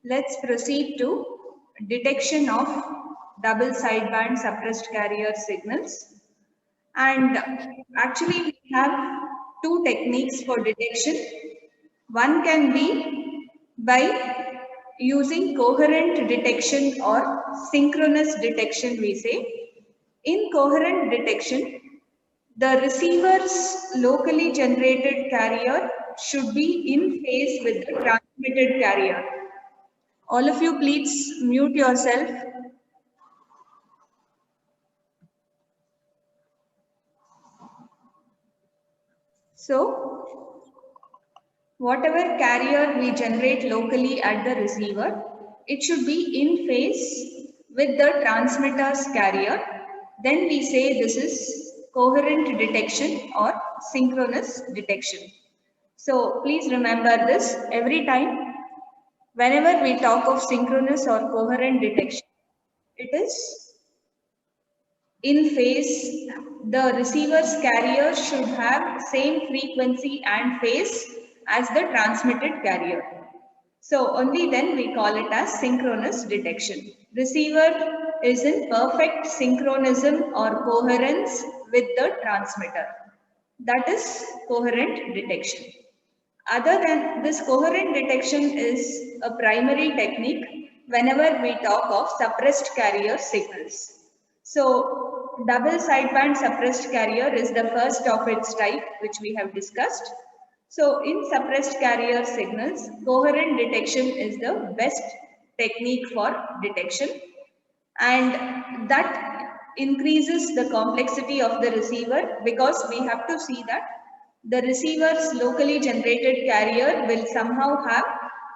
Let's proceed to detection of double sideband suppressed carrier signals. And actually we have two techniques for detection. One can be by using coherent detection or synchronous detection, we say. In coherent detection, the receiver's locally generated carrier should be in phase with the transmitted carrier. All of you, please mute yourself. So, whatever carrier we generate locally at the receiver, it should be in phase with the transmitter's carrier. Then we say this is coherent detection or synchronous detection. So, please remember this every time. Whenever we talk of synchronous or coherent detection, it is in phase. The receiver's carrier should have same frequency and phase as the transmitted carrier. So only then we call it as synchronous detection. Receiver is in perfect synchronism or coherence with the transmitter. That is coherent detection. Other than this, coherent detection is a primary technique whenever we talk of suppressed carrier signals. So, double sideband suppressed carrier is the first of its type, which we have discussed. So, in suppressed carrier signals, coherent detection is the best technique for detection, and that increases the complexity of the receiver because we have to see that the receiver's locally generated carrier will somehow have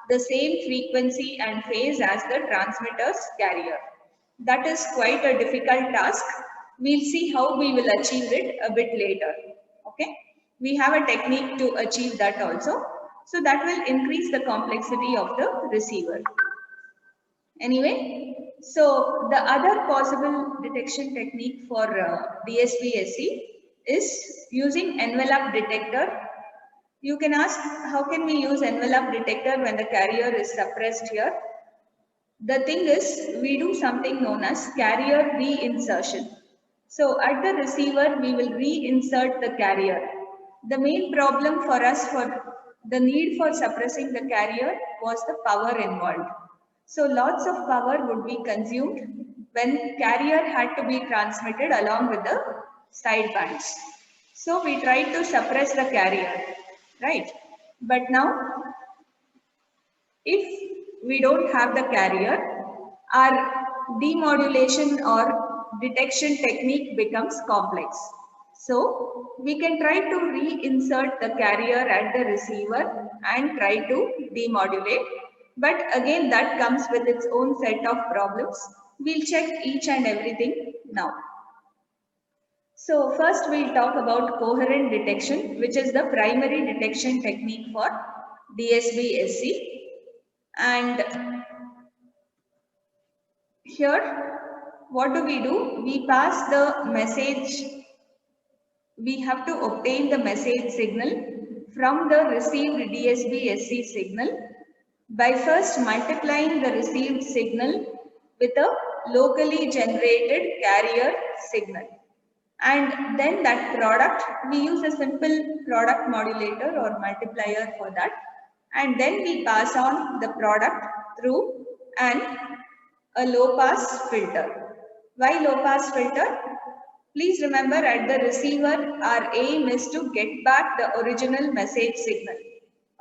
the same frequency and phase as the transmitter's carrier. That is quite a difficult task. We'll see how we will achieve it a bit later. Okay, we have a technique to achieve that also. So that will increase the complexity of the receiver. Anyway, so the other possible detection technique for DSP-SC is using envelope detector. You can ask, how can we use envelope detector when the carrier is suppressed here? The thing is, we do something known as carrier reinsertion. So at the receiver, we will reinsert the carrier. The main problem for us for the need for suppressing the carrier was the power involved. So lots of power would be consumed when carrier had to be transmitted along with the sidebands. So we tried to suppress the carrier, right? But now if we don't have the carrier, our demodulation or detection technique becomes complex. So we can try to reinsert the carrier at the receiver and try to demodulate. But again, that comes with its own set of problems. We'll check each and everything now. So first we'll talk about coherent detection, which is the primary detection technique for DSP-SC. And here, what do? We pass the message, we have to obtain the message signal from the received DSP-SC signal by first multiplying the received signal with a locally generated carrier signal. And then that product, we use a simple product modulator or multiplier for that. And then we pass on the product through a low pass filter. Why low pass filter? Please remember, at the receiver, our aim is to get back the original message signal.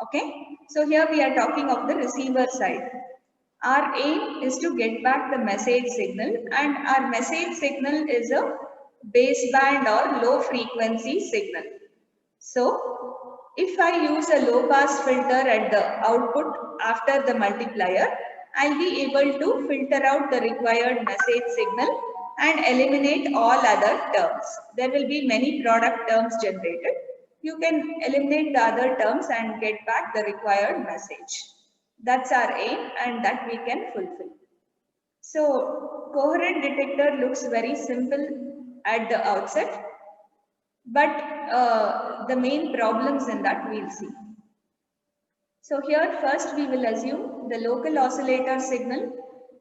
Okay. So here we are talking of the receiver side. Our aim is to get back the message signal, and our message signal is a baseband or low frequency signal. So if I use a low pass filter at the output after the multiplier, I'll be able to filter out the required message signal and eliminate all other terms. There will be many product terms generated. You can eliminate the other terms and get back the required message. That's our aim, and that we can fulfill. So coherent detector looks very simple at the outset, but the main problems in that we'll see. So here first we will assume the local oscillator signal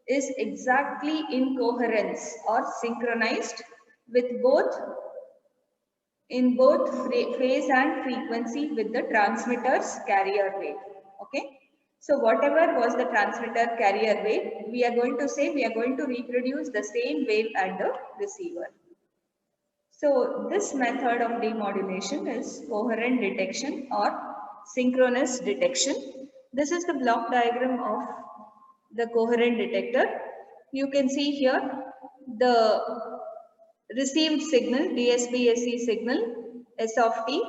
is exactly in coherence or synchronized with both in both phase and frequency with the transmitter's carrier wave. Okay. So whatever was the transmitter carrier wave, we are going to say we are going to reproduce the same wave at the receiver. So this method of demodulation is coherent detection or synchronous detection. This is the block diagram of the coherent detector. You can see here the received signal, DSP-SE signal, S of t,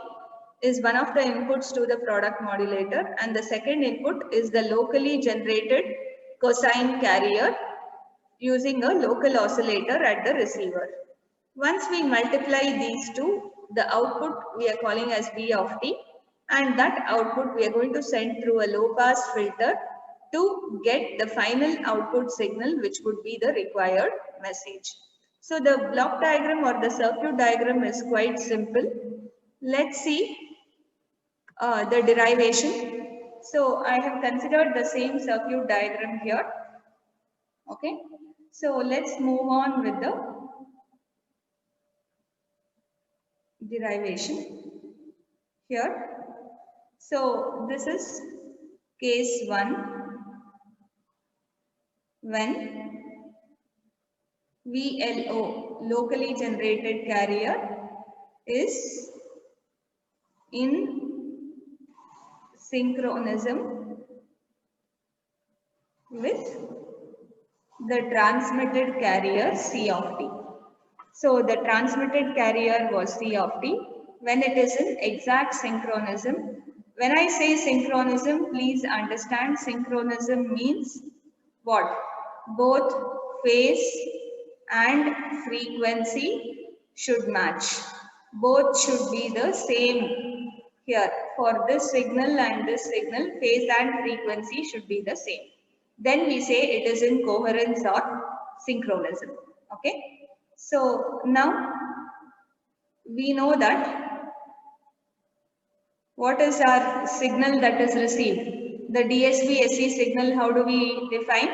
is one of the inputs to the product modulator, and the second input is the locally generated cosine carrier using a local oscillator at the receiver. Once we multiply these two, the output we are calling as V of t, and that output we are going to send through a low pass filter to get the final output signal, which would be the required message. So the block diagram or the circuit diagram is quite simple. Let's see the derivation. So I have considered the same circuit diagram here. Okay. So let's move on with the derivation here. So this is case 1 when VLO, locally generated carrier, is in synchronism with the transmitted carrier C of t. So the transmitted carrier was C of t when it is in exact synchronism. When I say synchronism, please understand synchronism means what? Both phase and frequency should match. Both should be the same here. For this signal and this signal, phase and frequency should be the same. Then we say it is in coherence or synchronism. Okay. So now we know that what is our signal that is received? The DSP-SE signal, how do we define?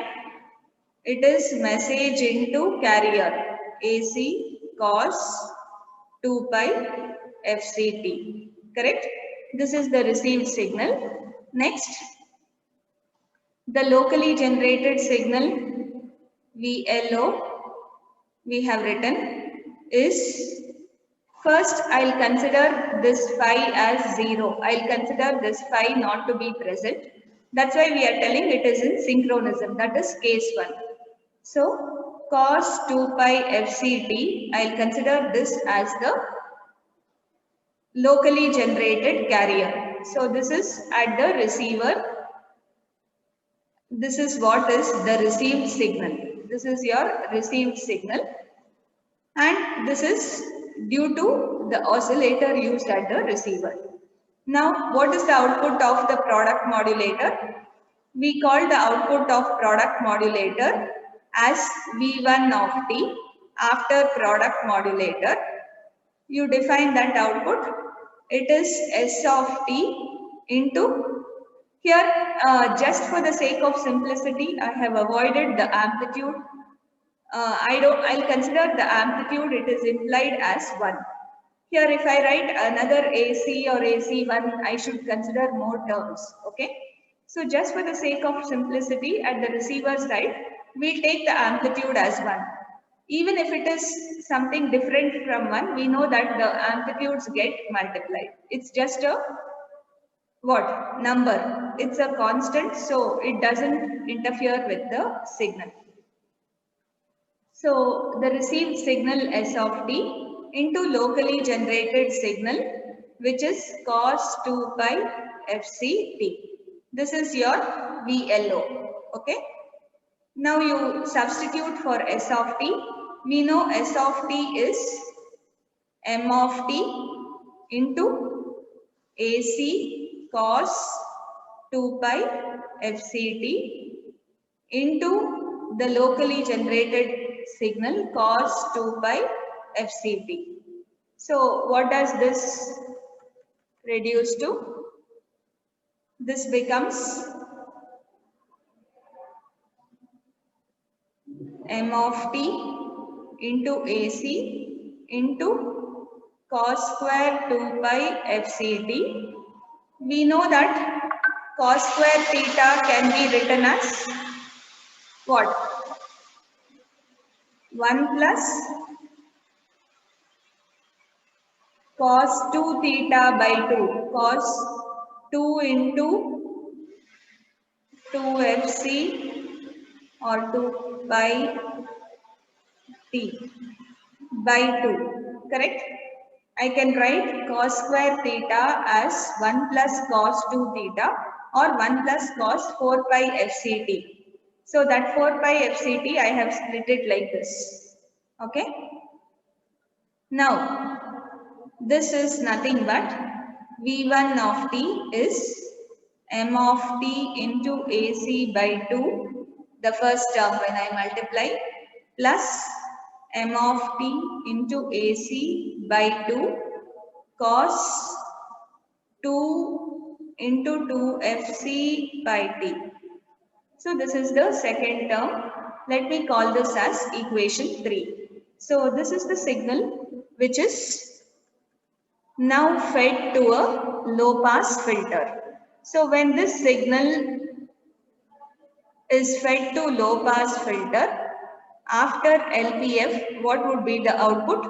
It is message into carrier AC cos 2 pi FCT. Correct? This is the received signal. Next, the locally generated signal VLO we have written is, first I'll consider this phi as 0. I'll consider this phi not to be present. That's why we are telling it is in synchronism. That is case 1. So cos 2 pi FCT, I'll consider this as the locally generated carrier. So this is at the receiver. This is what is the received signal. This is your received signal. And this is due to the oscillator used at the receiver. Now, what is the output of the product modulator? We call the output of product modulator as V1 of t after product modulator. You define that output. It is S of t into, here just for the sake of simplicity, I have avoided the amplitude. I'll consider the amplitude, it is implied as 1. Here if I write another AC or AC1, I should consider more terms. Okay. So just for the sake of simplicity, at the receiver side, we'll take the amplitude as 1. Even if it is something different from 1, we know that the amplitudes get multiplied. It's just a what? Number. It's a constant, so it doesn't interfere with the signal. So the received signal S of t into locally generated signal, which is cos 2 pi FCT. This is your VLO. Okay. Now you substitute for S of t. We know S of t is M of t into AC cos 2 pi FCT into the locally generated signal cos 2 pi FCT. So what does this reduce to? This becomes m of t into AC into cos square 2 pi FCT. We know that cos square theta can be written as what? 1 plus cos 2 theta by 2. Cos 2 into 2FC or 2 by t by 2. Correct? I can write cos square theta as 1 plus cos 2 theta or 1 plus cos 4 pi FCT. So that 4 pi FCT I have split it like this. Okay. Now this is nothing but V1 of t is m of t into AC by 2, the first term when I multiply, plus m of t into AC by 2 cos 2 into 2FC by t. So this is the second term. Let me call this as equation 3. So this is the signal which is now fed to a low pass filter. So when this signal is fed to low pass filter, after LPF, what would be the output?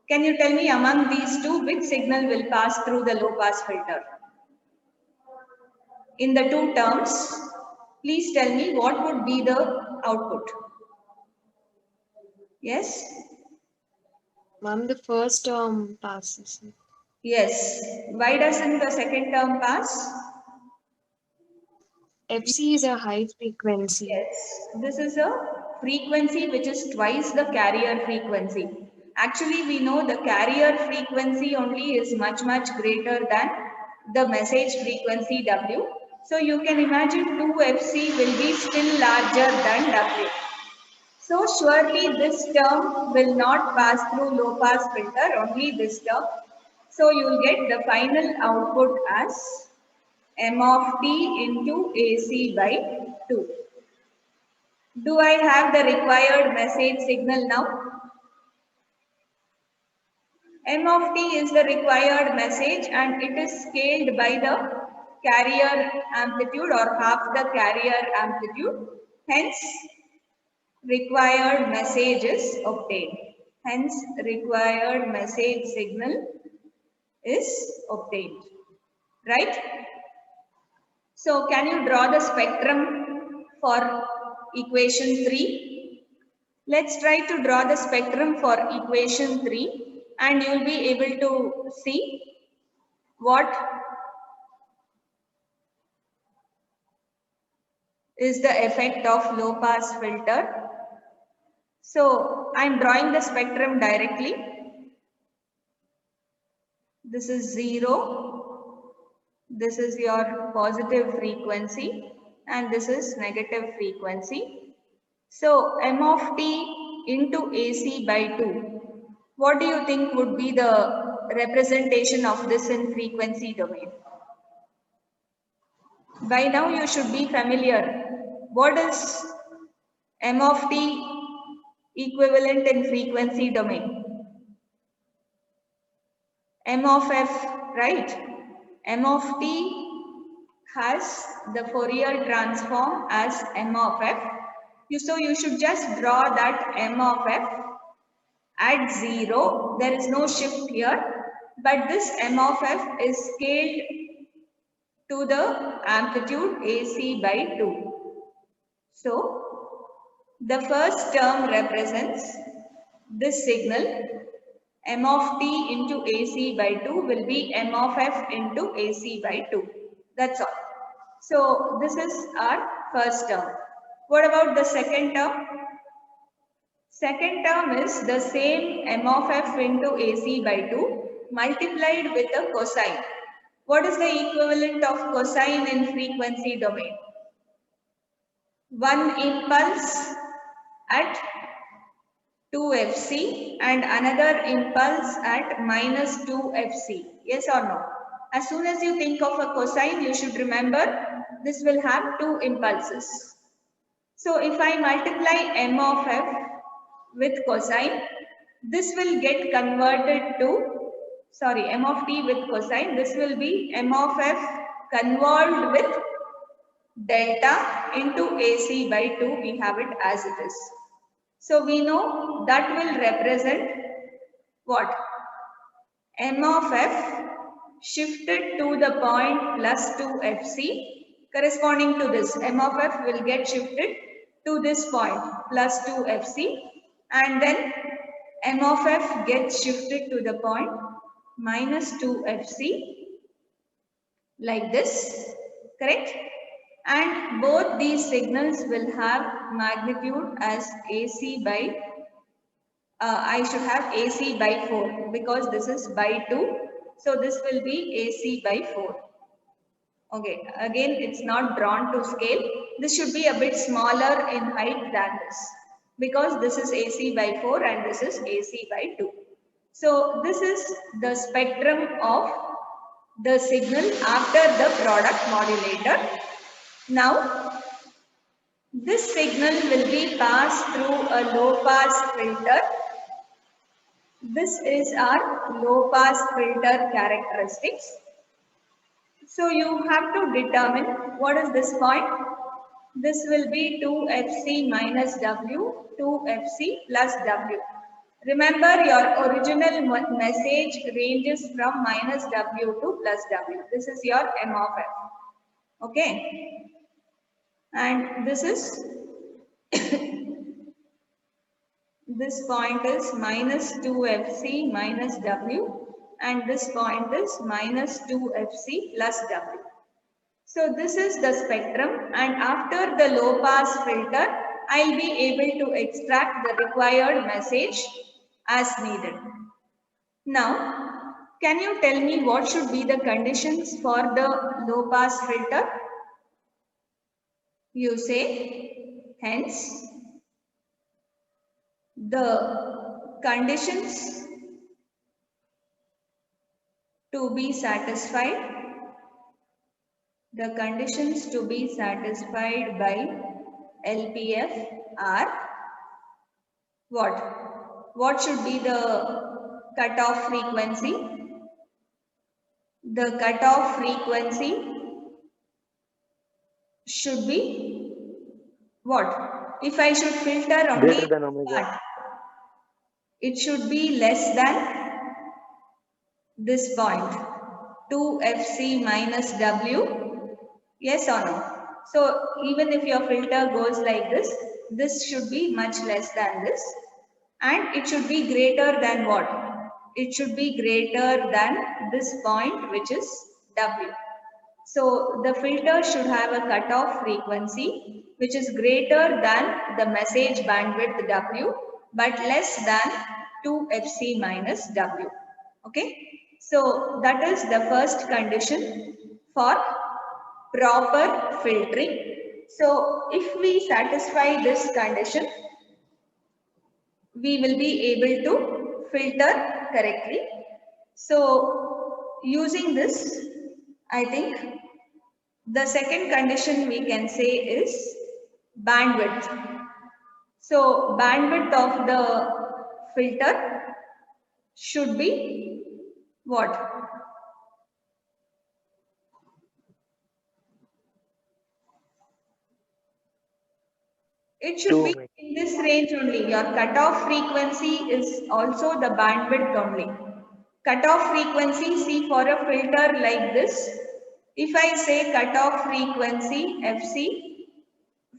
Can you tell me among these two, which signal will pass through the low pass filter? In the two terms, please tell me what would be the output. Yes? Ma'am, the first term passes. Yes. Why doesn't the second term pass? FC is a high frequency. Yes, this is a frequency which is twice the carrier frequency. Actually, we know the carrier frequency only is much greater than the message frequency W. So you can imagine 2FC will be still larger than W. So surely this term will not pass through low pass filter, only this term. So you will get the final output as m of t into AC by 2. Do I have the required message signal now? M of t is the required message and it is scaled by the carrier amplitude or half the carrier amplitude. Hence, required message is obtained. Hence, required message signal is obtained. Right? So, can you draw the spectrum for equation 3? Let's try to draw the spectrum for equation 3 and you will be able to see what is the effect of low pass filter. So I am drawing the spectrum directly. This is 0, this is your positive frequency and this is negative frequency. So m of t into AC by 2. What do you think would be the representation of this in frequency domain? By now you should be familiar. What is m of t equivalent in frequency domain? M of f, right? M of t has the Fourier transform as m of f. So you should just draw that m of f at 0. There is no shift here, but this m of f is scaled to the amplitude AC by 2. So the first term represents this signal. M of t into AC by 2 will be m of f into AC by 2. That's all. So this is our first term. What about the second term? Second term is the same m of f into AC by 2 multiplied with a cosine. What is the equivalent of cosine in frequency domain? One impulse at 2FC and another impulse at minus 2FC. Yes or no? As soon as you think of a cosine, you should remember this will have two impulses. So if I multiply m of f with cosine, this will get converted to, sorry, m of t with cosine, this will be m of f convolved with delta into AC by 2, we have it as it is. So we know that will represent what? M of f shifted to the point plus 2 FC, corresponding to this. M of f will get shifted to this point plus 2 FC, and then M of f gets shifted to the point minus 2 FC, like this, correct? And both these signals will have magnitude as AC by, I should have AC by 4 because this is by 2. So this will be AC by 4. Okay, again it's not drawn to scale. This should be a bit smaller in height than this because this is AC by 4 and this is AC by 2. So this is the spectrum of the signal after the product modulator. Now, this signal will be passed through a low pass filter. This is our low pass filter characteristics. So you have to determine what is this point. This will be 2FC minus W, 2FC plus W. Remember, your original message ranges from minus W to plus W. This is your M of F. Okay. And this is this point is minus 2FC minus W, and this point is minus 2FC plus W. So this is the spectrum, and after the low pass filter, I'll be able to extract the required message as needed. Now, can you tell me what should be the conditions for the low pass filter? You say, hence, the conditions to be satisfied, by LPF are what? What should be the cutoff frequency? The cutoff frequency should be what? If I should filter only Greater than omega. part, it should be less than this point, 2FC minus W, yes or no? So even if your filter goes like this should be much less than this, and it should be greater than what? It should be greater than this point, which is W. So the filter should have a cutoff frequency which is greater than the message bandwidth W but less than 2FC minus W. Okay. So that is the first condition for proper filtering. So if we satisfy this condition, we will be able to filter correctly. So using this, I think the second condition we can say is bandwidth. So bandwidth of the filter should be what? It should be in this range only. Your cutoff frequency is also the bandwidth only. Cutoff frequency, see, for a filter like this, if I say cutoff frequency FC,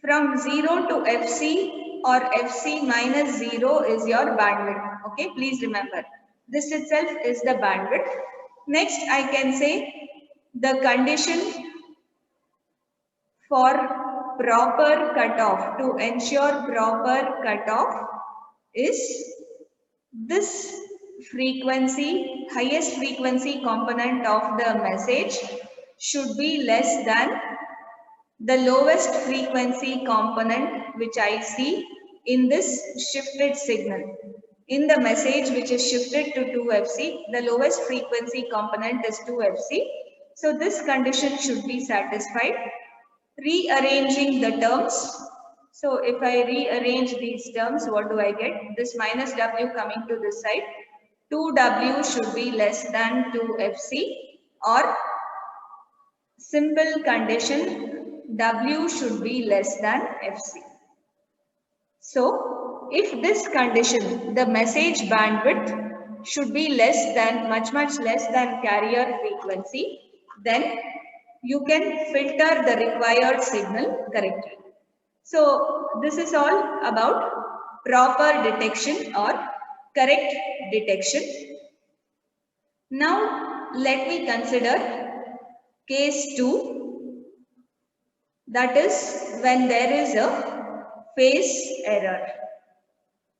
from 0 to FC or FC minus 0 is your bandwidth. Okay, please remember. This itself is the bandwidth. Next, I can say the condition for proper cutoff, to ensure proper cutoff, is this frequency, highest frequency component of the message should be less than the lowest frequency component which I see in this shifted signal. in the message which is shifted to 2FC, the lowest frequency component is 2FC. So this condition should be satisfied. Rearranging the terms. So if I rearrange these terms, what do I get? This minus W coming to this side. 2W should be less than 2FC, or simple condition, W should be less than FC. So, if this condition, the message bandwidth should be less than, much less than carrier frequency, then you can filter the required signal correctly. So, this is all about proper detection or correct detection. Now, let me consider case 2, that is when there is a phase error.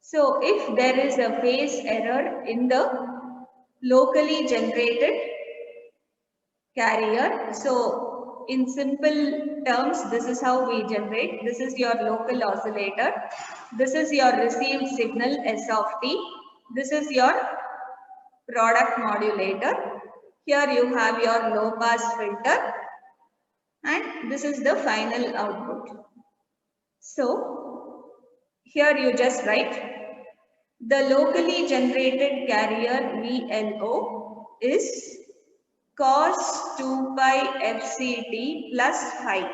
So if there is a phase error in the locally generated carrier, so in simple terms, this is how we generate. This is your local oscillator. This is your received signal S of t. This is your product modulator. Here you have your low pass filter, and this is the final output. So here you just write the locally generated carrier VLO is cos 2 pi FCT plus phi.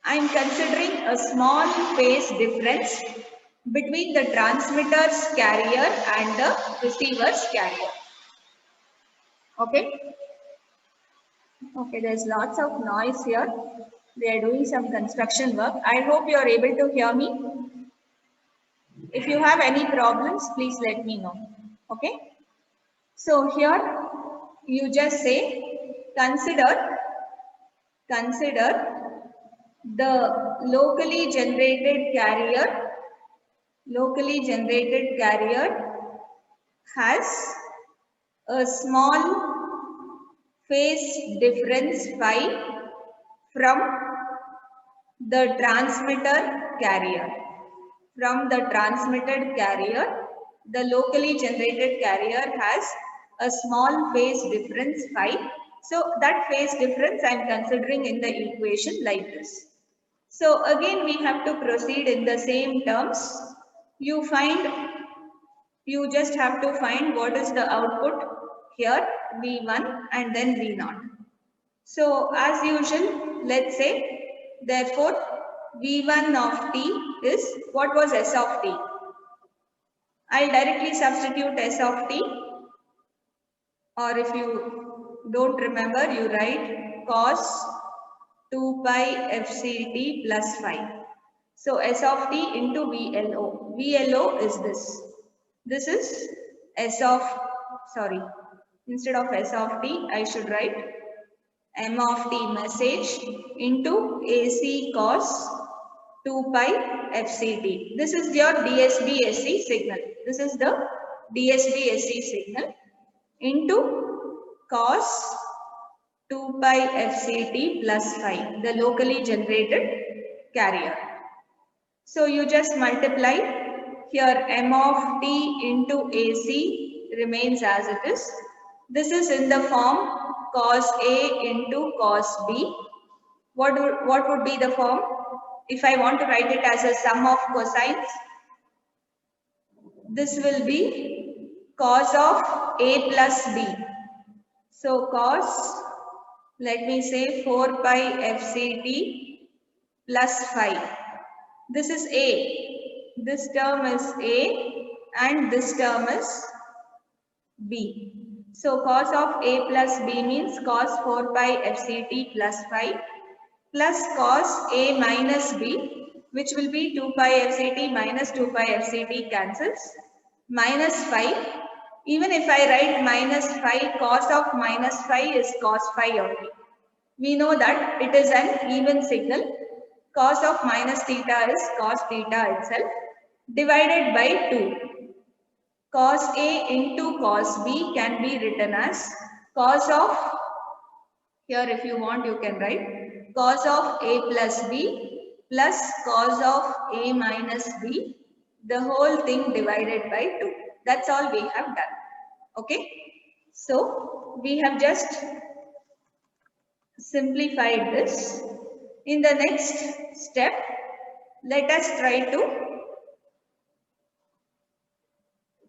I am considering a small phase difference between the transmitter's carrier and the receiver's carrier. Okay. Okay, there's lots of noise here. They are doing some construction work. I hope you are able to hear me. If you have any problems, please let me know. Okay. So here you just say consider the locally generated carrier has a small phase difference phi from the transmitter carrier. From the transmitted carrier, the locally generated carrier has a small phase difference phi. So that phase difference I am considering in the equation like this. So again we have to proceed in the same terms. You just have to find what is the output here, V1 and then V0. So as usual, let's say, therefore, V1 of t is, what was S of t? I'll directly substitute S of t, or if you don't remember, you write cos 2 pi FCT plus phi. So S of t into VLO. VLO is this. This is instead of S of t, I should write M of t message into AC cos 2 pi FCT. This is your DSB-SC signal. This is the DSB-SC signal into cos 2 pi FCT plus phi, the locally generated carrier. So you just multiply here M of t into AC remains as it is. This is in the form cos A into cos B. What would be the form? If I want to write it as a sum of cosines, this will be cos of A plus B. So cos, let me say 4 pi FCT plus phi. This is A. This term is A and this term is B. So cos of A plus B means cos 4 pi FCT plus phi plus cos A minus B, which will be 2 pi FCT minus 2 pi FCT cancels, minus phi. Even if I write minus phi, cos of minus phi is cos phi only. We know that it is an even signal. Cos of minus theta is cos theta itself, divided by 2. Cos A into cos B can be written as cos of, here if you want you can write cos of A plus B plus cos of A minus B, the whole thing divided by 2. That's all we have done. Okay. So we have just simplified this. In the next step, let us try to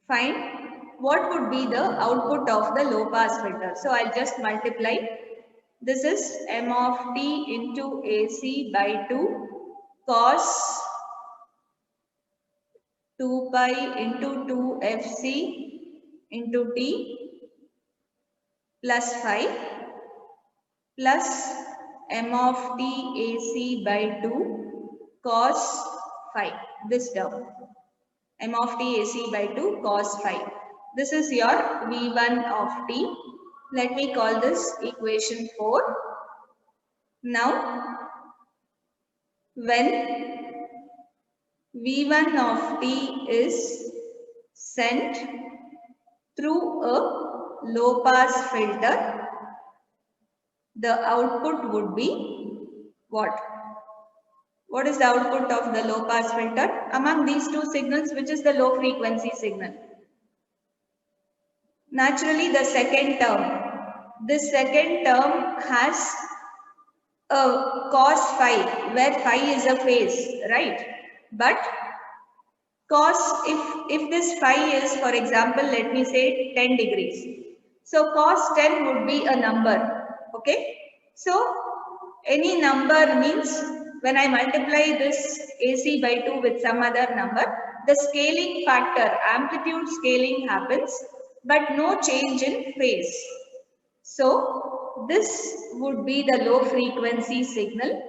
find what would be the output of the low pass filter. So I'll just multiply. This is m of t into AC by 2 cos 2 pi into 2 FC into t plus 5 plus m of t AC by 2 cos 5, this term, m of t AC by 2 cos 5. This is your V1 of t. Let me call this equation 4. Now, when V1 of t is sent through a low pass filter, the output would be what? What is the output of the low pass filter? Among these two signals, which is the low frequency signal? Naturally, the second term. This second term has a cos phi, where phi is a phase, right? But cos, if this phi is, for example, let me say 10 degrees. So cos 10 would be a number, okay? So any number means when I multiply this AC by 2 with some other number, the scaling factor, amplitude scaling happens, but no change in phase. So this would be the low frequency signal.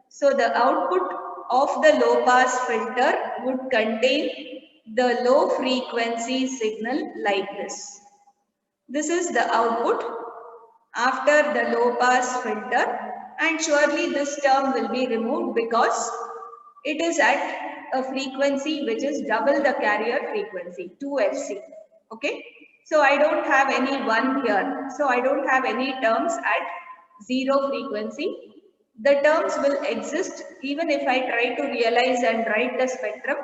So the output of the low pass filter would contain the low frequency signal like this. This is the output after the low pass filter, and surely this term will be removed because it is at a frequency which is double the carrier frequency, 2fc. Okay. So I don't have any 1 here. So I don't have any terms at 0 frequency. The terms will exist even if I try to realize and write the spectrum.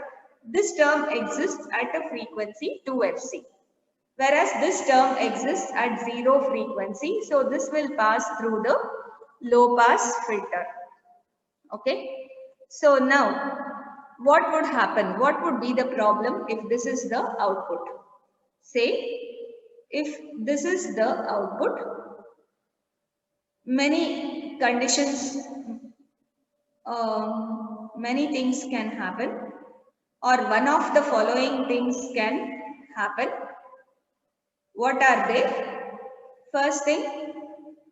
This term exists at a frequency 2fc. Whereas this term exists at 0 frequency. So this will pass through the low pass filter. Okay. So now what would happen? What would be the problem if this is the output? Say, if this is the output, many conditions, many things can happen, or one of the following things can happen. What are they? First thing,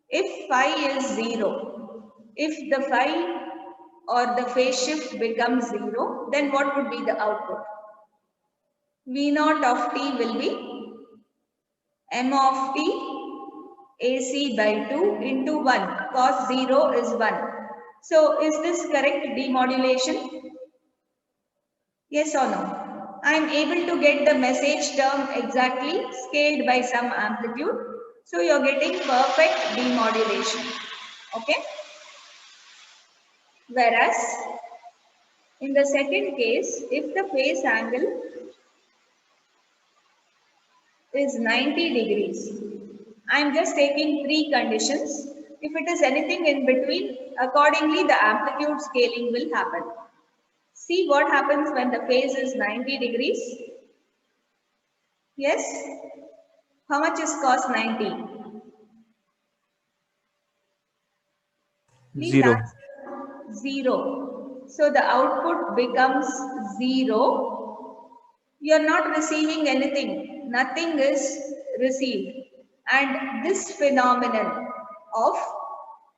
if phi is 0, if the phi or the phase shift becomes 0, then what would be the output? V0 of t will be m of t AC by 2 into 1, cos 0 is 1. So is this correct demodulation? Yes or no? I am able to get the message term exactly scaled by some amplitude. So you are getting perfect demodulation. Okay. Whereas in the second case, if the phase angle is 90 degrees, I am just taking 3 conditions. If it is anything in between, accordingly the amplitude scaling will happen. See what happens when the phase is 90 degrees. Yes? How much is cos 90? Please 0. answer. 0. So the output becomes 0. You are not receiving anything. Nothing is received. And this phenomenon of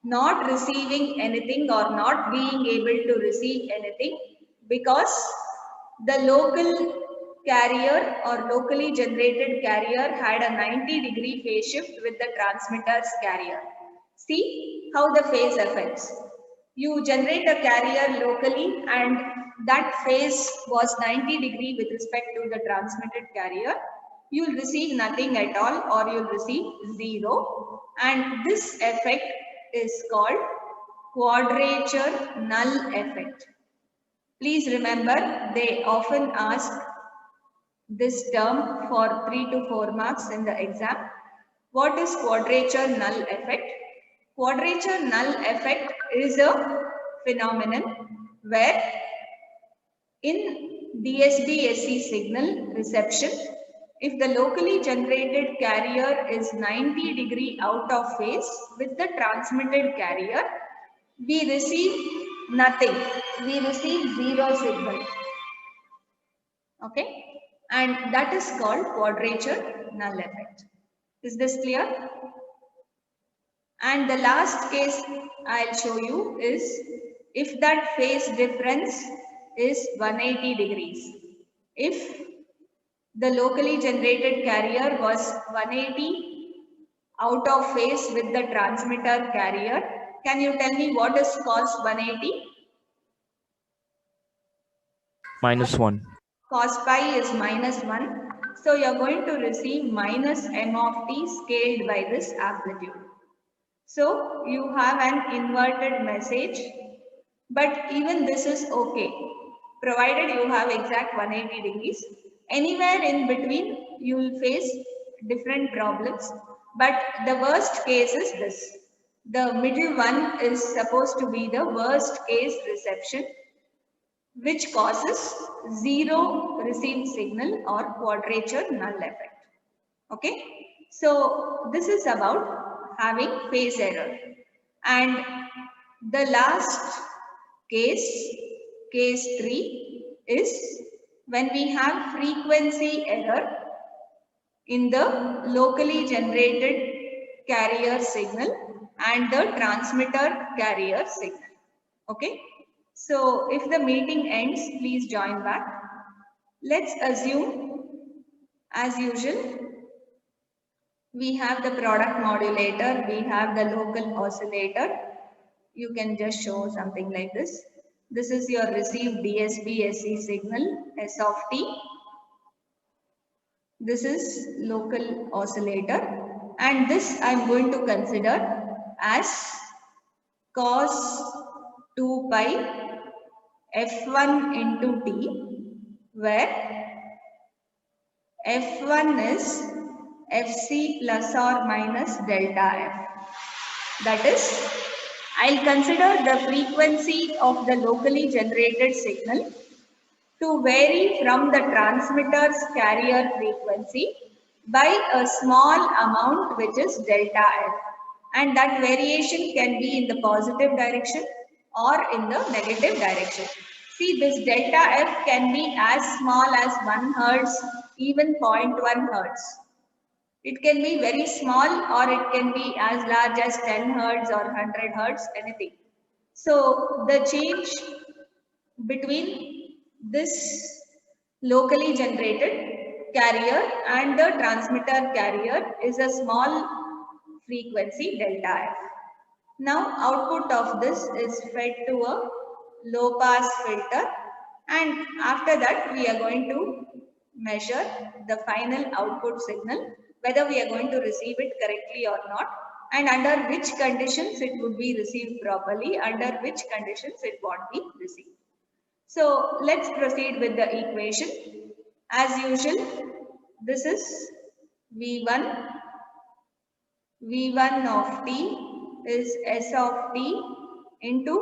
not receiving anything or not being able to receive anything because the local carrier or locally generated carrier had a 90-degree phase shift with the transmitter's carrier. See how the phase affects. You generate a carrier locally and that phase was 90 degree with respect to the transmitted carrier. You'll receive nothing at all or you'll receive 0. And this effect is called quadrature null effect. Please remember, they often ask this term for 3 to 4 marks in the exam. What is quadrature null effect? Quadrature null effect is a phenomenon where in DSB-SC signal reception, if the locally generated carrier is 90° out of phase with the transmitted carrier, we receive nothing. We receive zero signal. Okay? And that is called quadrature null effect. Is this clear? And the last case I'll show you is if that phase difference is 180 degrees. If the locally generated carrier was 180 out of phase with the transmitter carrier, can you tell me what is cos 180? -1. Cos pi is -1. So you're going to receive minus m of t scaled by this amplitude. So you have an inverted message, but even this is okay, provided you have exact 180 degrees. Anywhere in between, you will face different problems, but the worst case is this. The middle one is supposed to be the worst case reception, which causes zero received signal or quadrature null effect. Okay, so this is about having phase error. And the last case, case 3, is when we have frequency error in the locally generated carrier signal and the transmitter carrier signal. Okay, so if the meeting ends, please join back. Let's assume, as usual, we have the product modulator, we have the local oscillator. You can just show something like this. This is your received DSB-SC signal, S of t. This is local oscillator, and this I am going to consider as cos 2 pi f1 into t, where f1 is fc plus or minus delta f. That is, I'll consider the frequency of the locally generated signal to vary from the transmitter's carrier frequency by a small amount, which is delta f. And that variation can be in the positive direction or in the negative direction. See, this delta f can be as small as 1 hertz, even 0.1 hertz. It can be very small or it can be as large as 10 hertz or 100 hertz, anything. So the change between this locally generated carrier and the transmitter carrier is a small frequency delta f. Now output of this is fed to a low pass filter, and after that we are going to measure the final output signal, whether we are going to receive it correctly or not, and under which conditions it would be received properly, under which conditions it won't be received. So let's proceed with the equation. As usual, this is V1. V1 of t is S of t into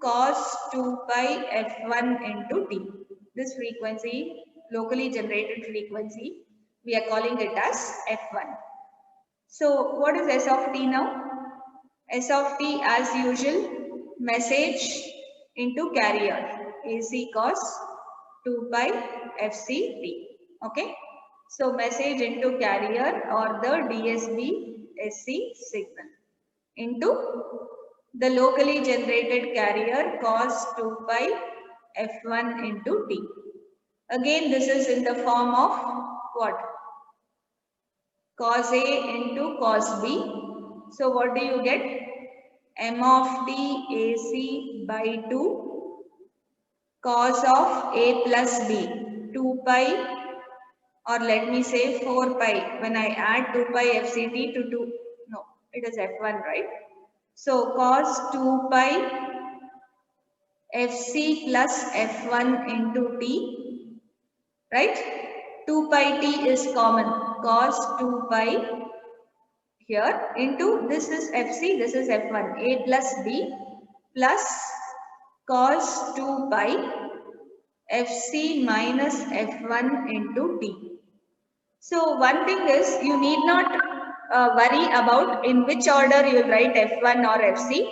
cos 2 pi f1 into t. This frequency, locally generated frequency, we are calling it as f1. So what is S of t now? S of t, as usual, message into carrier, AC cos 2 pi fc t. Okay. So message into carrier or the DSB SC signal into the locally generated carrier cos 2 pi f1 into t. Again, this is in the form of what? Cos A into cos B. So what do you get? M of t AC by 2 cos of A plus B, 2 pi, or let me say 4 pi. When I add 2 pi FCT to 2, no, it is F1, right? So cos 2 pi FC plus F1 into T, right? 2 pi t is common, cos 2 pi here into this is Fc, this is F1, A plus B plus cos 2 pi Fc minus F1 into T. So one thing is you need not worry about in which order you will write F1 or Fc,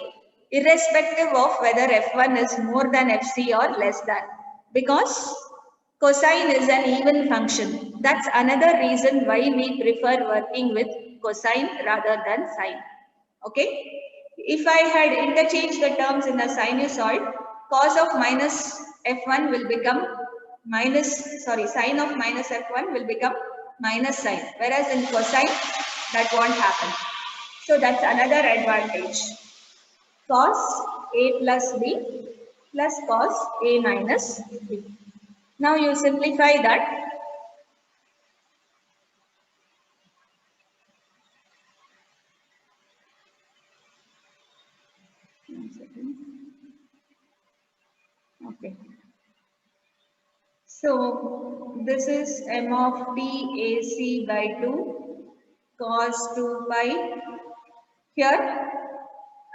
irrespective of whether F1 is more than Fc or less than, because cosine is an even function. That's another reason why we prefer working with cosine rather than sine. Okay. If I had interchanged the terms in a sinusoid, cos of minus f1 will become sine of minus f1 will become minus sine. Whereas in cosine, that won't happen. So that's another advantage. Cos a plus b plus cos a minus b. Now you simplify that. Okay. So this is m of t ac by 2 cos 2 pi. Here,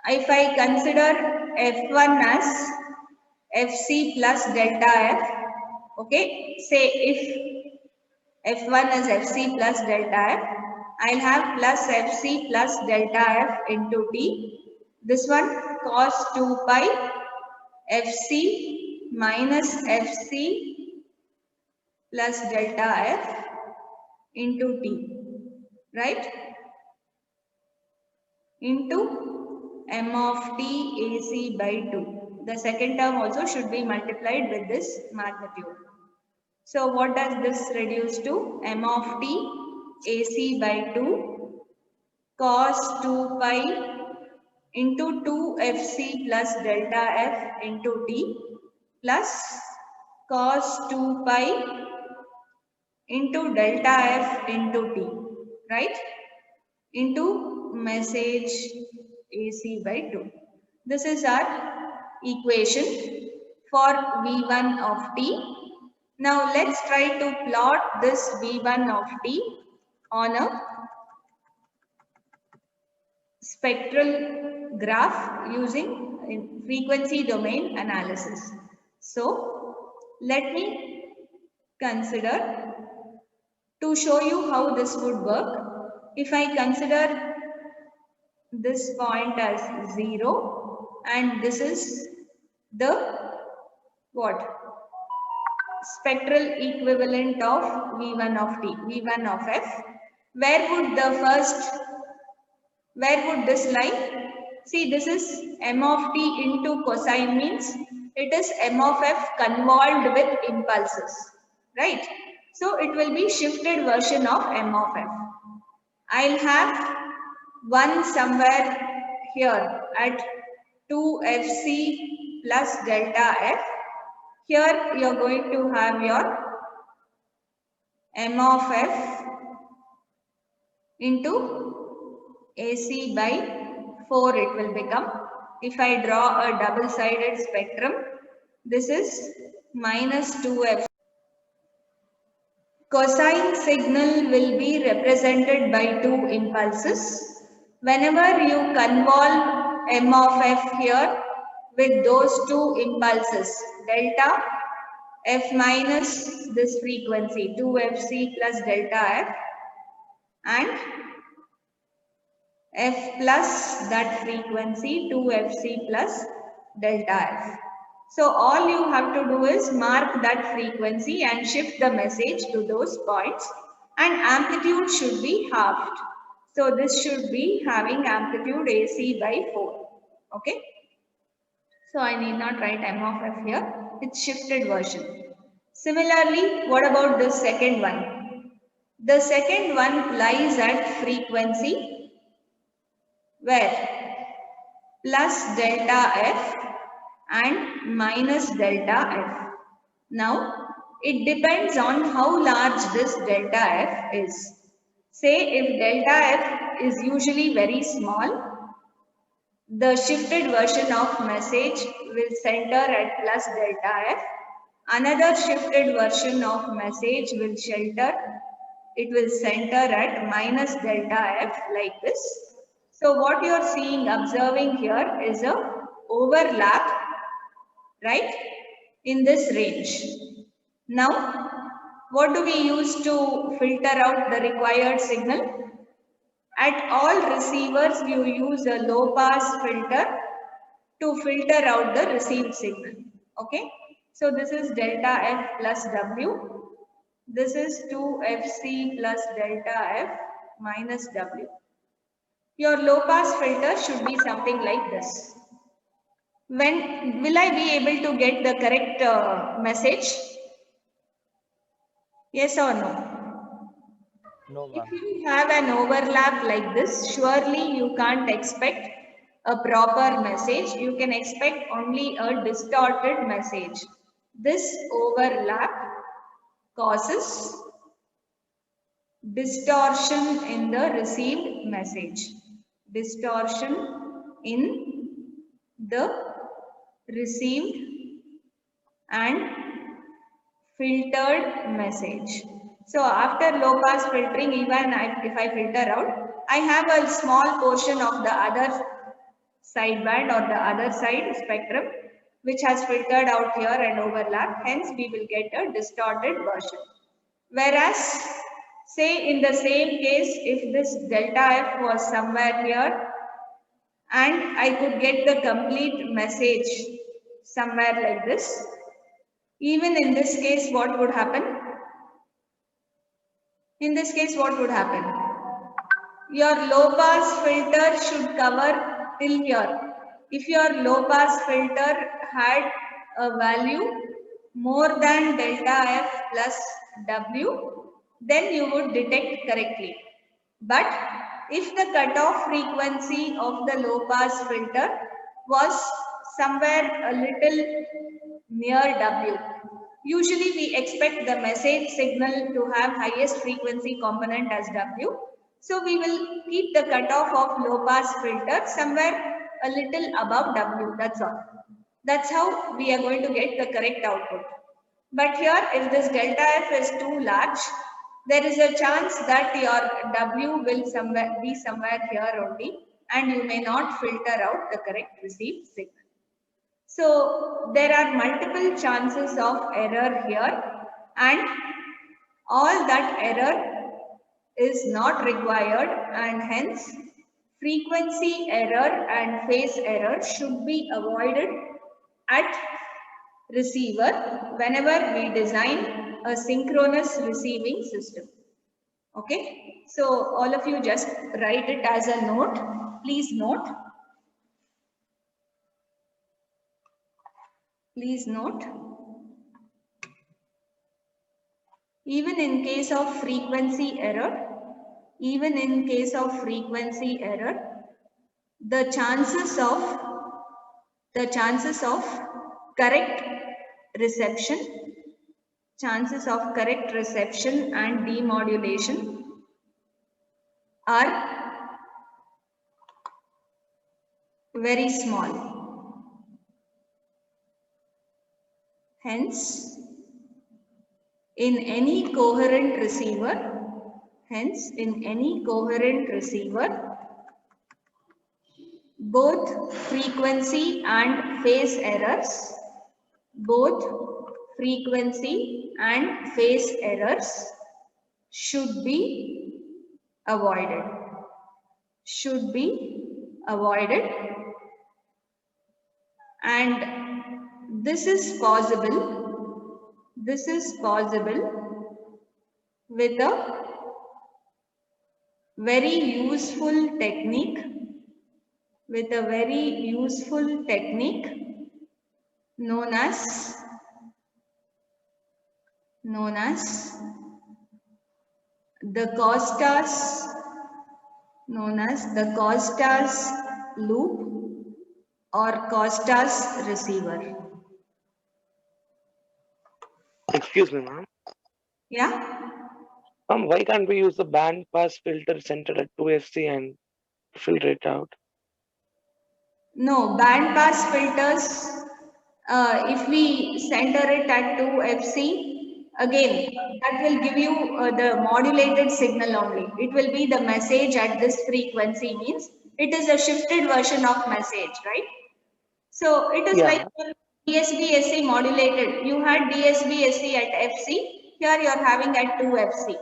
if I consider f1 as fc plus delta f, okay, say if f1 is fc plus delta f, I'll have plus fc plus delta f into t. This one cos 2 pi fc minus fc plus delta f into t, right? Into m of t ac by 2. The second term also should be multiplied with this magnitude. So what does this reduce to? M of t ac by 2 cos 2 pi into 2 fc plus delta f into t plus cos 2 pi into delta f into t, right? Into message AC by 2. This is our equation for V1 of t. Now let's try to plot this V1 of t on a spectral graph using frequency domain analysis. So let me consider to show you how this would work. If I consider this point as 0 and this is the what? Spectral equivalent of V1 of t, V1 of f. Where would this lie? See, this is m of t into cosine means it is m of f convolved with impulses, right? So it will be shifted version of m of f. I'll have one somewhere here at 2fc plus delta f. Here you're going to have your m of f into ac by 4 it will become. If I draw a double-sided spectrum, this is minus 2f. Cosine signal will be represented by two impulses. Whenever you convolve m of f here with those two impulses, delta f minus this frequency 2fc plus delta f and f plus that frequency 2fc plus delta f. So all you have to do is mark that frequency and shift the message to those points, and amplitude should be halved. So this should be having amplitude AC by 4. Okay. So I need not write m of f here. It's shifted version. Similarly, what about the second one? The second one lies at frequency where plus delta f and minus delta f. Now, it depends on how large this delta f is. Say if delta f is usually very small, the shifted version of message will center at plus delta f. Another shifted version of message will it will center at minus delta F like this. So what you are observing here is a overlap, right, in this range. Now, what do we use to filter out the required signal? At all receivers, you use a low pass filter to filter out the received signal. Okay. So this is delta F plus W. This is 2FC plus delta F minus W. Your low pass filter should be something like this. When will I be able to get the correct message? Yes or no? No, If ma'am. you have an overlap like this, surely you can't expect a proper message. You can expect only a distorted message. This overlap causes distortion in the received message. Distortion in the received and filtered message. So after low pass filtering, even if I filter out, I have a small portion of the other sideband or the other side spectrum which has filtered out here and overlap. Hence, we will get a distorted version. Whereas, say in the same case, if this delta F was somewhere here and I could get the complete message somewhere like this, even in this case, what would happen? In this case, what would happen? Your low pass filter should cover till here. If your low pass filter had a value more than delta F plus W, then you would detect correctly. But if the cutoff frequency of the low pass filter was somewhere a little near W, usually we expect the message signal to have highest frequency component as W. So we will keep the cutoff of low pass filter somewhere a little above W, that's all. That's how we are going to get the correct output. But here, if this delta F is too large, there is a chance that your W will be somewhere here only, and you may not filter out the correct received signal. So there are multiple chances of error here, and all that error is not required, and hence frequency error and phase error should be avoided at receiver whenever we design a synchronous receiving system. Okay, so all of you just write it as a note. Please note. Please note. Even in case of frequency error, the chances of correct reception and demodulation are very small. Hence, in any coherent receiver, both frequency and phase errors should be avoided. And this is possible with a very useful technique known as the Costas loop or Costas receiver. Excuse me, ma'am. Yeah. Why can't we use the band pass filter centered at 2FC and filter it out? No, band pass filters If we center it at 2 FC, again, that will give you the modulated signal only. It will be the message at this frequency, means it is a shifted version of message, right? So it is like Yeah. DSB-SC modulated. You had DSB-SC at FC, here you are having at 2 FC.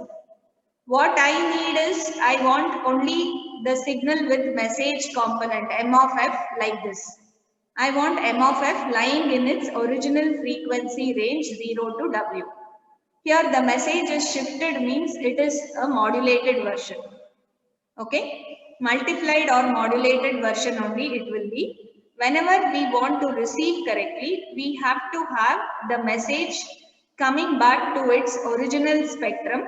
What I need is, I want only the signal with message component, M of F, like this. I want M of F lying in its original frequency range 0 to W. Here the message is shifted, means it is a modulated version. Okay, multiplied or modulated version only it will be. Whenever we want to receive correctly, we have to have the message coming back to its original spectrum,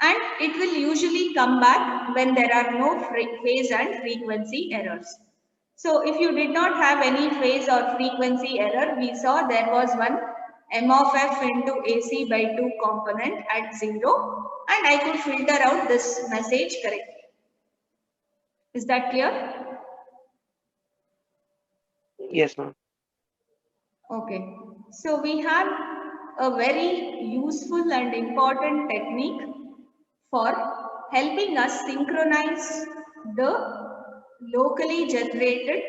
and it will usually come back when there are no phase and frequency errors. So if you did not have any phase or frequency error, we saw there was one M of F into AC by 2 component at 0, and I could filter out this message correctly. Is that clear? Yes, ma'am. Okay. So we have a very useful and important technique for helping us synchronize the locally generated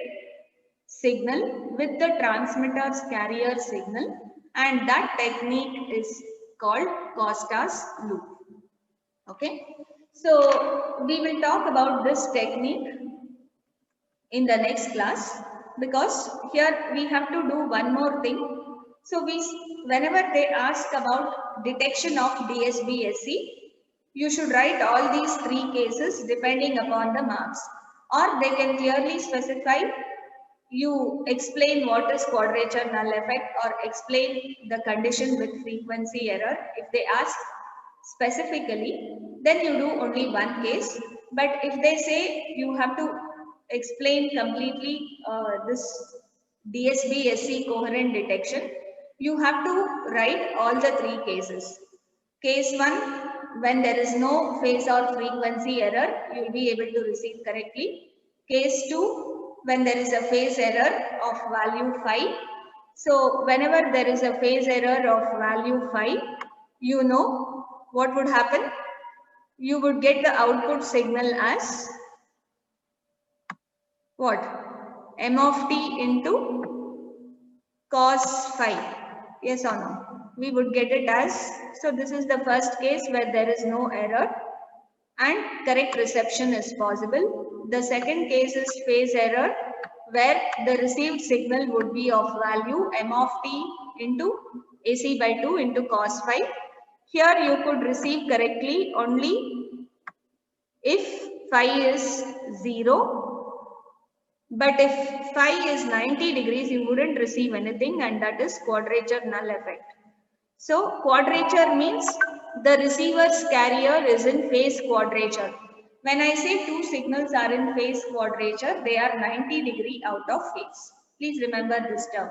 signal with the transmitter's carrier signal, and that technique is called Costa's loop. Okay. So we will talk about this technique in the next class, because here we have to do one more thing. So whenever they ask about detection of DSB-SC, you should write all these 3 cases depending upon the marks, or they can clearly specify, you explain what is quadrature null effect, or explain the condition with frequency error. If they ask specifically, then you do only one case. But if they say you have to explain completely this DSB-SC coherent detection, you have to write all the 3 cases. Case 1, when there is no phase or frequency error, you will be able to receive correctly. Case 2, when there is a phase error of value 5. So whenever there is a phase error of value 5, you know what would happen? You would get the output signal as what? M of t into cos phi. Yes or no? We would get it as, so this is the first case where there is no error and correct reception is possible. The second case is phase error, where the received signal would be of value M of t into AC by 2 into cos phi. Here you could receive correctly only if phi is 0. But if phi is 90 degrees, you wouldn't receive anything, and that is quadrature null effect. So quadrature means the receiver's carrier is in phase quadrature. When I say 2 signals are in phase quadrature, they are 90 degree out of phase. Please remember this term.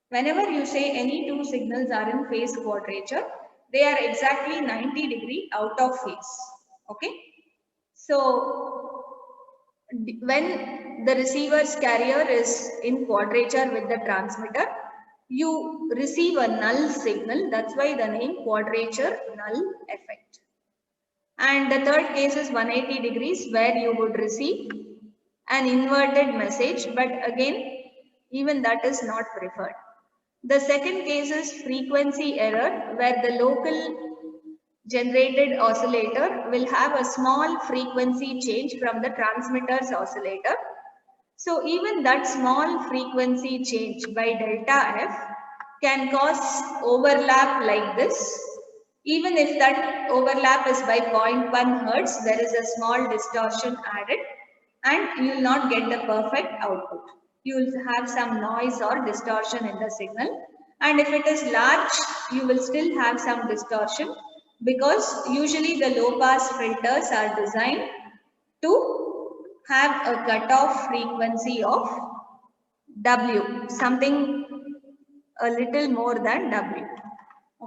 Whenever you say any 2 signals are in phase quadrature, they are exactly 90 degree out of phase. Okay. So when the receiver's carrier is in quadrature with the transmitter, you receive a null signal. That's why the name quadrature null effect. And the third case is 180 degrees, where you would receive an inverted message, but again, even that is not preferred. The second case is frequency error, where the local generated oscillator will have a small frequency change from the transmitter's oscillator. So even that small frequency change by delta F can cause overlap like this. Even if that overlap is by 0.1 Hertz, there is a small distortion added and you will not get the perfect output. You will have some noise or distortion in the signal. And if it is large, you will still have some distortion, because usually the low pass filters are designed to have a cutoff frequency of W, something a little more than W.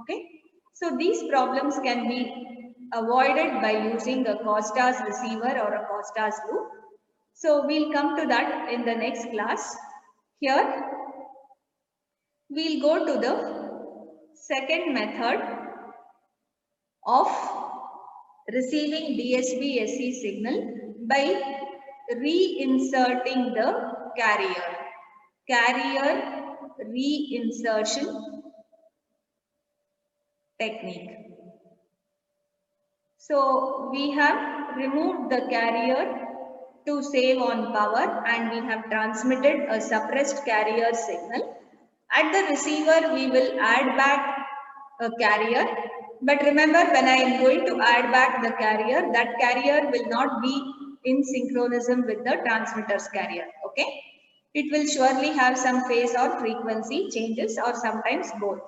Okay. So these problems can be avoided by using a Costa's receiver or a Costa's loop. So we'll come to that in the next class. Here We'll go to the second method of receiving DSB-SC signal by reinserting the carrier. Carrier reinsertion technique. So we have removed the carrier to save on power and we have transmitted a suppressed carrier signal. At the receiver, we will add back a carrier. But remember, when I am going to add back the carrier, that carrier will not be in synchronism with the transmitter's carrier. Okay? It will surely have some phase or frequency changes or sometimes both.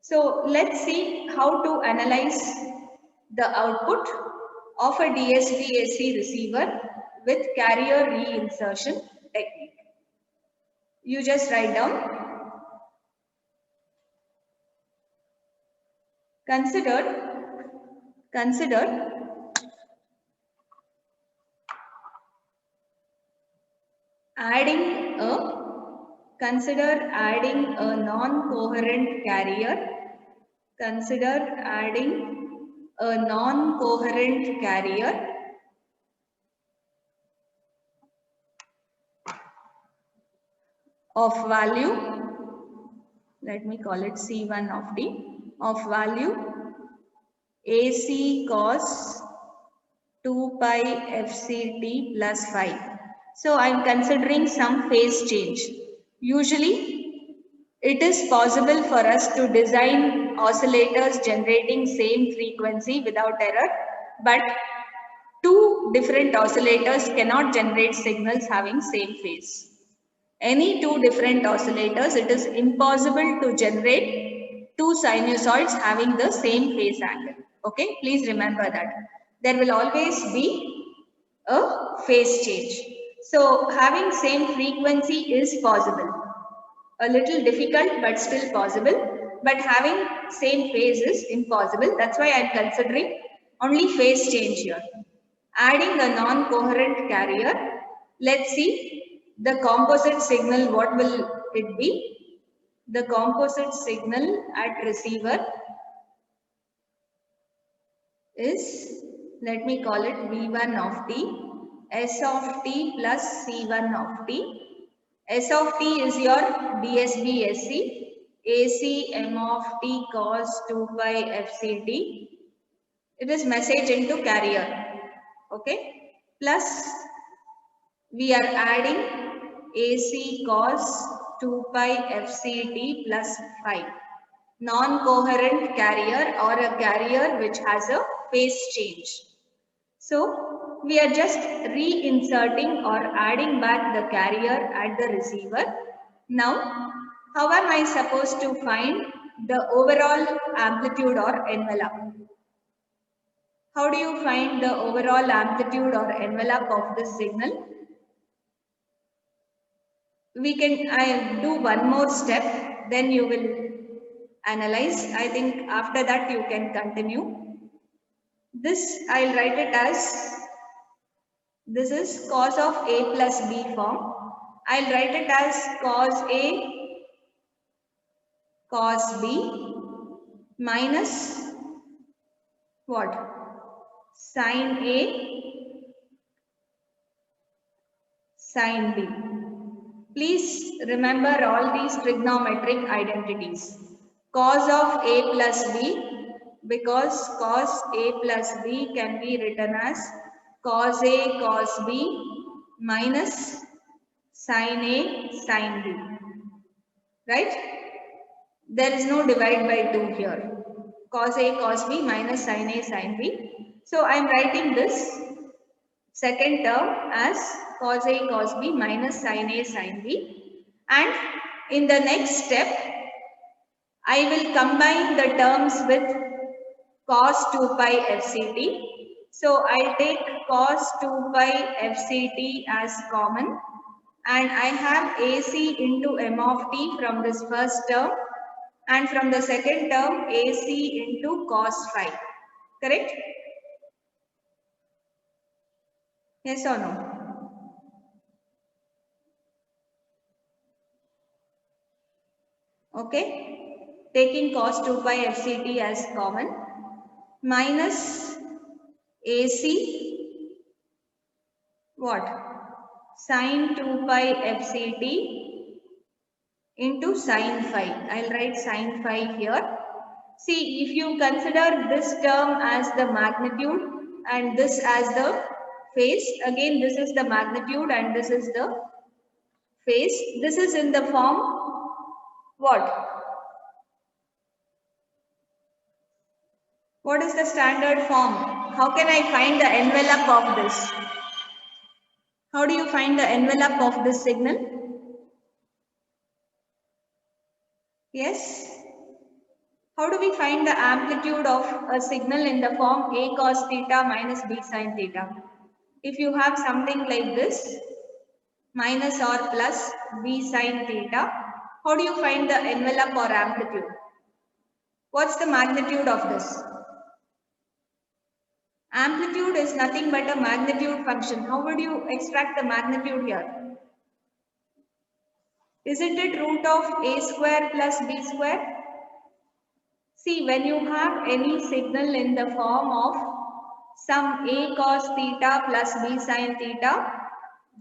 So let's see how to analyze the output of a DSB-AC receiver with carrier reinsertion technique. You just write down. Consider adding a non-coherent carrier. Consider adding a non-coherent carrier of value, let me call it C1 of t, of value AC cos 2 pi FCT plus phi. So I am considering some phase change. Usually it is possible for us to design oscillators generating same frequency without error, but two different oscillators cannot generate signals having same phase. Any two different oscillators, it is impossible to generate two sinusoids having the same phase angle. Okay, please remember that. There will always be a phase change. So having same frequency is possible. A little difficult but still possible. But having same phase is impossible. That's why I am considering only phase change here. Adding a non-coherent carrier, let's see the composite signal, what will it be? The composite signal at receiver is, let me call it V1 of t, S of t plus C1 of t. S of t is your DSB SC, AC M of t cos 2 pi FCT. It is message into carrier. Okay, plus we are adding AC cos 2 pi FCT plus phi. Non-coherent carrier or a carrier which has a phase change. So we are just reinserting or adding back the carrier at the receiver. Now, how am I supposed to find the overall amplitude or envelope? How do you find the overall amplitude or envelope of this signal? I do one more step, then you will analyze. I think after that you can continue. This I'll write it as, this is cos of A plus B form. I'll write it as cos A cos B minus what? Sin A sin B. Please remember all these trigonometric identities. Cos of A plus B, because cos A plus B can be written as cos A cos B minus sin A sin B. Right? There is no divide by 2 here. Cos A cos B minus sin A sin B. So I am writing this second term as cos A cos B minus sin A sin B, and in the next step I will combine the terms with cos 2 pi FCT. So I'll take cos 2 pi FCT as common, and I have AC into M of t from this first term, and from the second term AC into cos phi. Correct? Yes or no? Okay, taking cos 2 pi FCT as common, minus AC what? Sin 2 pi FCT into sin phi. I'll write sin phi here. See, if you consider this term as the magnitude and this as the phase, again this is the magnitude and this is the phase. This is in the form what? What is the standard form? How can I find the envelope of this? How do you find the envelope of this signal? Yes? How do we find the amplitude of a signal in the form A cos theta minus B sin theta? If you have something like this, minus or plus B sin theta, how do you find the envelope or amplitude? What's the magnitude of this? Amplitude is nothing but a magnitude function. How would you extract the magnitude here? Isn't it root of A square plus B square? See, when you have any signal in the form of some A cos theta plus B sin theta,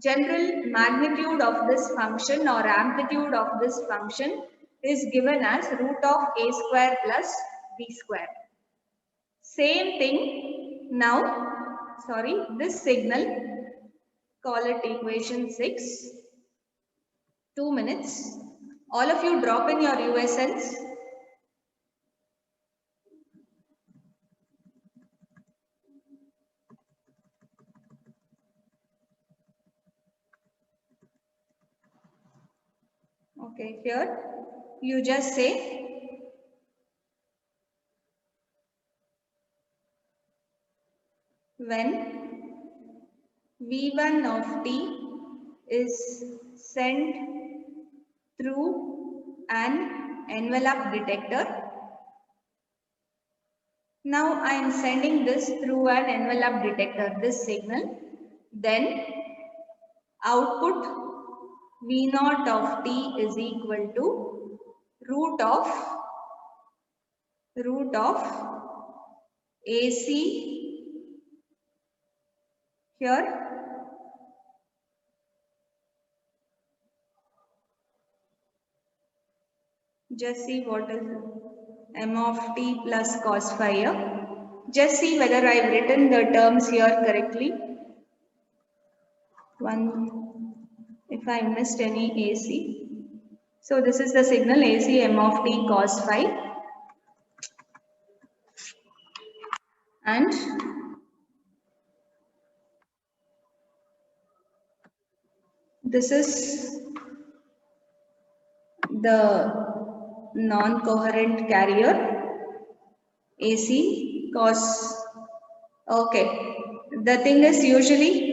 general magnitude of this function or amplitude of this function is given as root of A square plus B square. Same thing now, this signal, call it equation 6, 2 minutes. All of you drop in your USNs. Okay, here you just say when V1 of t is sent through an envelope detector. Now I am sending this through an envelope detector, this signal. Then output V0 of t is equal to root of AC here just see what is m of t plus cos phi here. Just see whether I have written the terms here correctly. If I missed any AC. So this is the signal AC m of t cos phi. And this is the non-coherent carrier AC cos. Okay, the thing is usually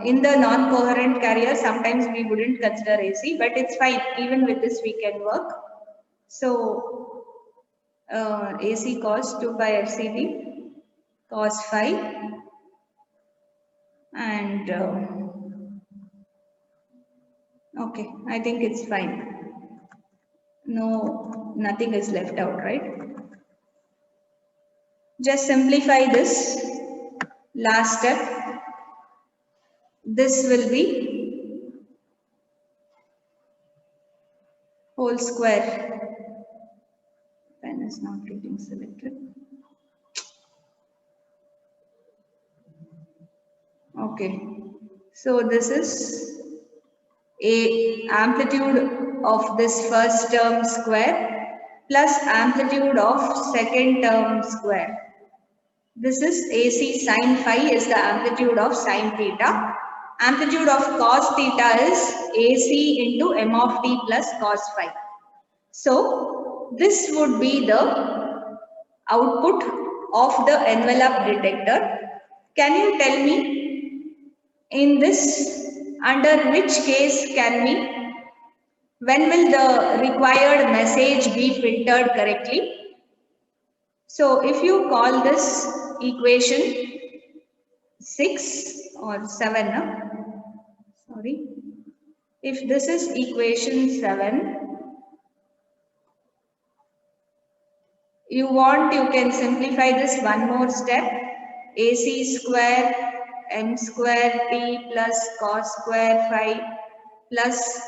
in the non-coherent carrier sometimes we wouldn't consider AC, but it's fine, even with this we can work. So AC cos 2 by FCT cos phi and okay, I think it's fine. No, nothing is left out, right? Just simplify this last step. This will be whole square. Pen is not getting selected. Okay, so this is a amplitude of this first term square plus amplitude of second term square. This is AC sin phi is the amplitude of sin theta. Amplitude of cos theta is AC into m of t plus cos phi. So this would be the output of the envelope detector. Can you tell me in this under which case can we, when will the required message be filtered correctly? So if you call this equation 6 or 7, if this is equation 7, You want, you can simplify this one more step. AC square m square t plus cos square phi plus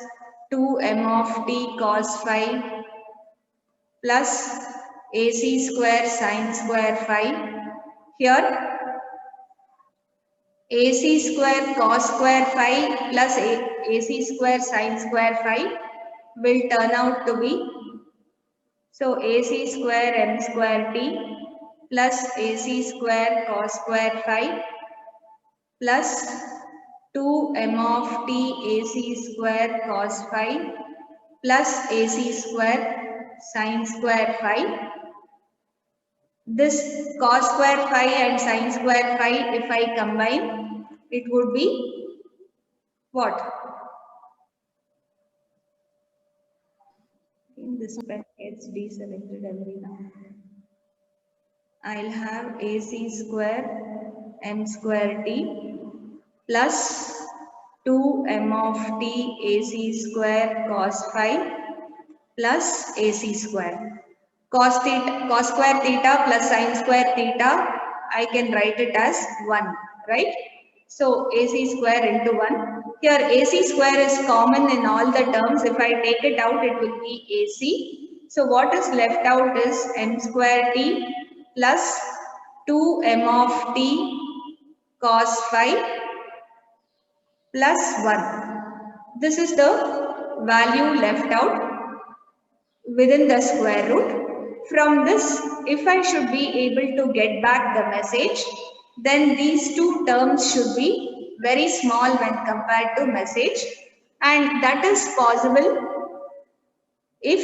2m of t cos phi plus AC square sin square phi. Here AC square cos square phi plus AC square sin square phi will turn out to be, so AC square m square t plus AC square cos square phi plus 2m of t AC square cos phi plus AC square sin square phi. This cos square phi and sin square phi, if I combine, it would be what? This pen gets deselected every now and then. I'll have AC square m square t plus 2m of t AC square cos phi plus AC square. Cos square theta plus sin square theta, I can write it as 1, right? So AC square into 1. Here AC square is common in all the terms. If I take it out, it will be AC. So what is left out is m square t plus 2m of t cos phi plus 1. This is the value left out within the square root. From this, if I should be able to get back the message, then these two terms should be very small when compared to message, and that is possible if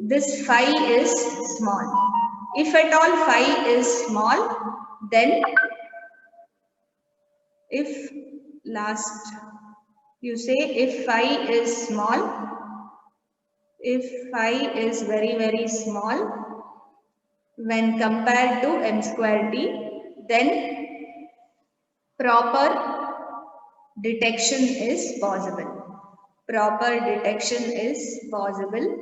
this phi is small. If at all phi is small, then if last you say if phi is small, if phi is very small when compared to m square t, then proper detection is possible. Proper detection is possible.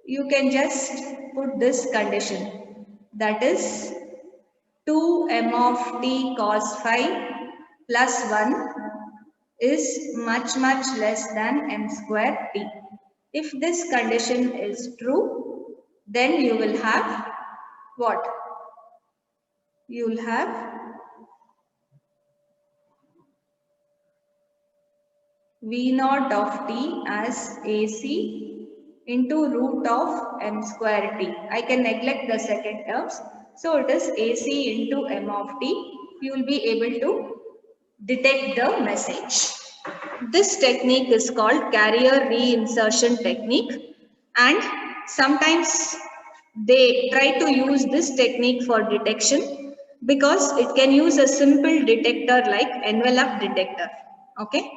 You can just put this condition, that is 2m of t cos phi plus 1 is much less than m square t. If this condition is true, then you will have what? You will have V naught of t as AC into root of m square t. I can neglect the second terms. So it is AC into m of t. You will be able to detect the message. This technique is called carrier reinsertion technique, and sometimes they try to use this technique for detection because it can use a simple detector like envelope detector. Okay.